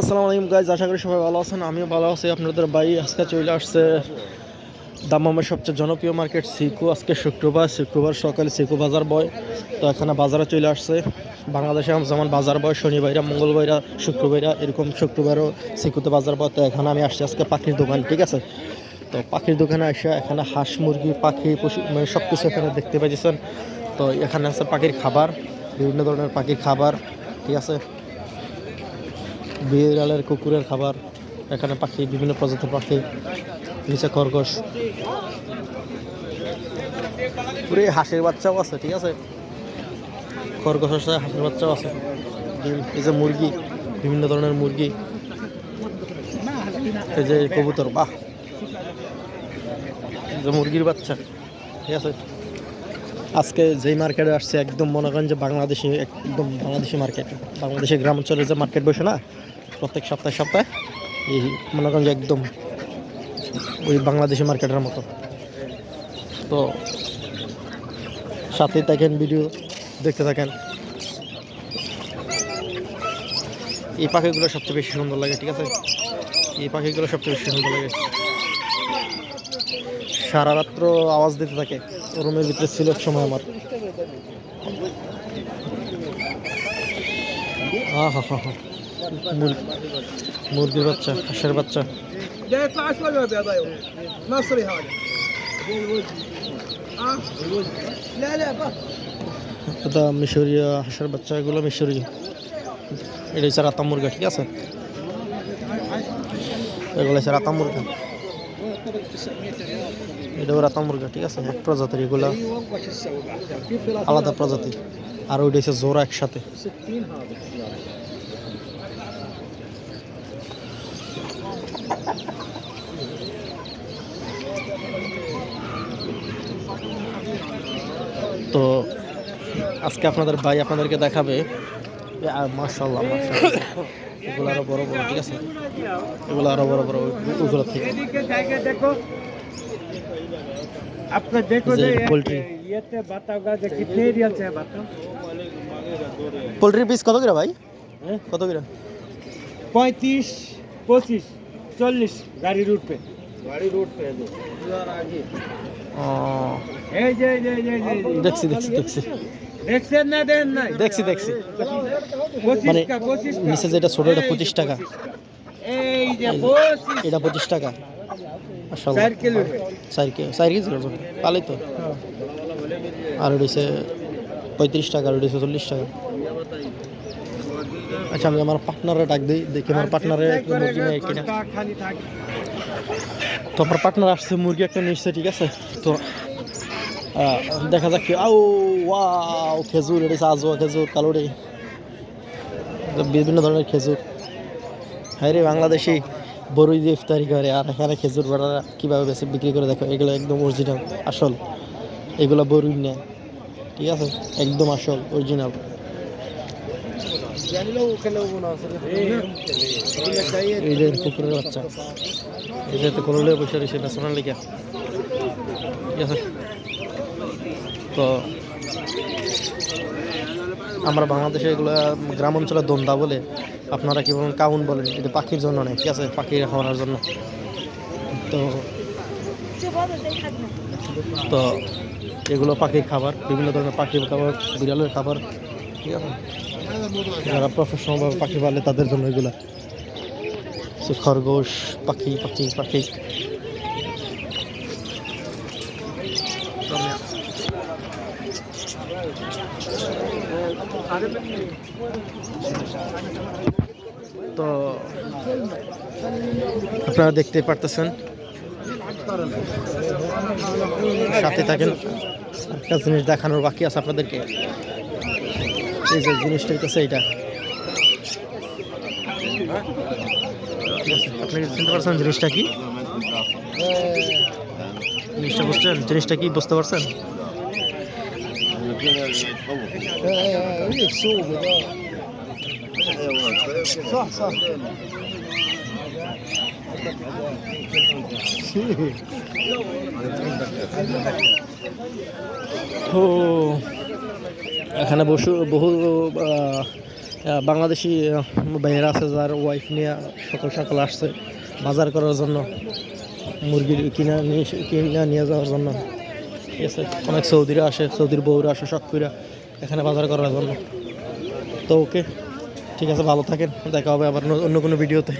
আসসালামু আলাইকুম গাইজ, আশা করি সবাই ভালো আছেন। আমিও ভালো আছি। আপনাদের ভাই আজকে চলে আসছে দাম্মামের সবচেয়ে জনপ্রিয় মার্কেট সিকু। আজকে শুক্রবার সকালে সিকু বাজার বয়। তো এখানে বাজারে চলে আসছে। বাংলাদেশে যেমন বাজার বয় শনিবাইরা, মঙ্গলবাইরা, শুক্রবাইরা, এরকম শুক্রবারও সিকুতে বাজার বয়। তো এখানে আমি আসছি আজকে পাখির দোকান, ঠিক আছে। তো পাখির দোকানে আসে এখানে হাঁস মুরগি পাখি পশু মানে সব কিছু এখানে দেখতে পাইছেন। তো এখানে আছে পাখির খাবার, বিভিন্ন ধরনের পাখির খাবার, ঠিক আছে। বিড়ালের কুকুরের খাবার, এখানে পাখি বিভিন্ন প্রজাতির পাখি, নিচে খরগোশ, পুরো হাঁসের বাচ্চাও আছে, ঠিক আছে। খরগোশ আছে, হাঁসের বাচ্চাও আছে। এই যে মুরগি, বিভিন্ন ধরনের মুরগি, এই যে কবুতর, বাহ, যে মুরগির বাচ্চা, ঠিক আছে। আজকে যেই মার্কেটে আসছে একদম মনে করেন যে বাংলাদেশি, একদম বাংলাদেশি মার্কেট। বাংলাদেশের গ্রাম অঞ্চলে যে মার্কেট বসে না প্রত্যেক সপ্তাহে এই মনে করেন যে একদম ওই বাংলাদেশি মার্কেটের মতো। তো সাথে থাকেন, ভিডিও দেখতে থাকেন। এই পাখিগুলো সবচেয়ে বেশি সুন্দর লাগে, ঠিক আছে। এই পাখিগুলো সবচেয়ে বেশি সুন্দর লাগে। সারা রাত্র আওয়াজ দিতে থাকে। রুমের ভিতরে ছিল এক সময় আমার। মুরগির বাচ্চা, হাঁসের বাচ্চা, এটা মিশরীয় হাঁসের বাচ্চা, এগুলো মিশরীয়। এটা হচ্ছে রাতা মুরগা, ঠিক আছে। এগুলো হচ্ছে রাতা মুরগা, এটাও রাতা মুরগা, ঠিক আছে। এক প্রজাতির, এগুলা আলাদা প্রজাতি। আর ওইটা হচ্ছে জোড়া একসাথে। তো আজকে আপনাদের ভাই আপনাদেরকে দেখাবে। মাশাআল্লাহ মাশাআল্লাহ, এগুলো আরো বড় বড়, ঠিক আছে। এগুলো আরো বড় বড় ওগুলো থেকে। आपको देखो পোল্ট্রি, ये तो बताओगा जो कितने रियल से बताओ। পোল্ট্রির পিস কত করে ভাই? কত করে? 35, 25, 40 गाड़ी रूट पे है जो आगे। ए जे जे जे जे দেখছি। देखसे ना देन ना দেখছি 25 মানে का 25 का নিচে যেটা ছোট, এটা 25 টাকা। এই যে 25 এটা 25 টাকা। মাশাআল্লাহ, 4 किलो है। 4 কেজি ওজন, পালাই তো। আর ওটা হচ্ছে 35 টাকা, আর ওটা হচ্ছে 40 টাকা। আচ্ছা, আমি আমার পার্টনারে ডাক দিই, দেখি আমার পার্টনারে মুরগি নেয় কিনা। खाली था তো আমার পার্টনার আসছে, মুরগি একটা নিচ্ছে, ঠিক আছে। তো দেখা যাক কি। ওয়াও, খেজুর, এটা হচ্ছে আজওয়া খেজুর, কালোডি, বিভিন্ন ধরনের খেজুর। হ্যাঁ রে, বাংলাদেশি বড়ই দিয়ে ইফতারি করে, আর এখানে খেজুর বাড়া কীভাবে বেশি বিক্রি করে দেখো। এগুলো একদম অরিজিনাল, আসল। এগুলো বড়ই নেয়, ঠিক আছে, একদম আসল অরিজিনাল। এই যে কুকুরের বাচ্চা, এই যে করলে বসে রয়েছে ন্যাশনাল লিগে, ঠিক আছে। তো আমরা বাংলাদেশে এগুলো গ্রাম অঞ্চলে দন্দা বলে, আপনারা কি বলেন কাউন বলেন। এটা পাখির জন্য নেই, ঠিক আছে, পাখি খাওয়ানোর জন্য। তো এগুলো পাখির খাবার, বিভিন্ন ধরনের পাখির খাবার, বিড়ালের খাবার, ঠিক আছে। যারা প্রফেশনালভাবে পাখি পালে তাদের জন্য এগুলো। খরগোশ, পাখি। তো আপনারা দেখতে পারতেছেন, সাথে থাকেন। একটা জিনিস দেখানোর বাকি আছে আপনাদেরকে। এই যে জিনিসটা হইতেছে এইটা, ঠিক আছে। আপনি চিনতে পারছেন জিনিসটা কি? জিনিসটা বুঝছেন? জিনিসটা কি বুঝতে পারছেন? এখানে বহু বাংলাদেশি ভাইয়েরা আছে যার ওয়াইফ নিয়ে সকাল সকাল আসছে বাজার করার জন্য, মুরগির কিনা নিয়ে যাওয়ার জন্য। ঠিক আছে, অনেক সৌদিরা আসে, সৌদির বউরা আসে শখ করে এখানে বাজার করার জন্য। তো ওকে, ঠিক আছে, ভালো থাকেন, দেখা হবে আবার অন্য কোনো ভিডিওতে।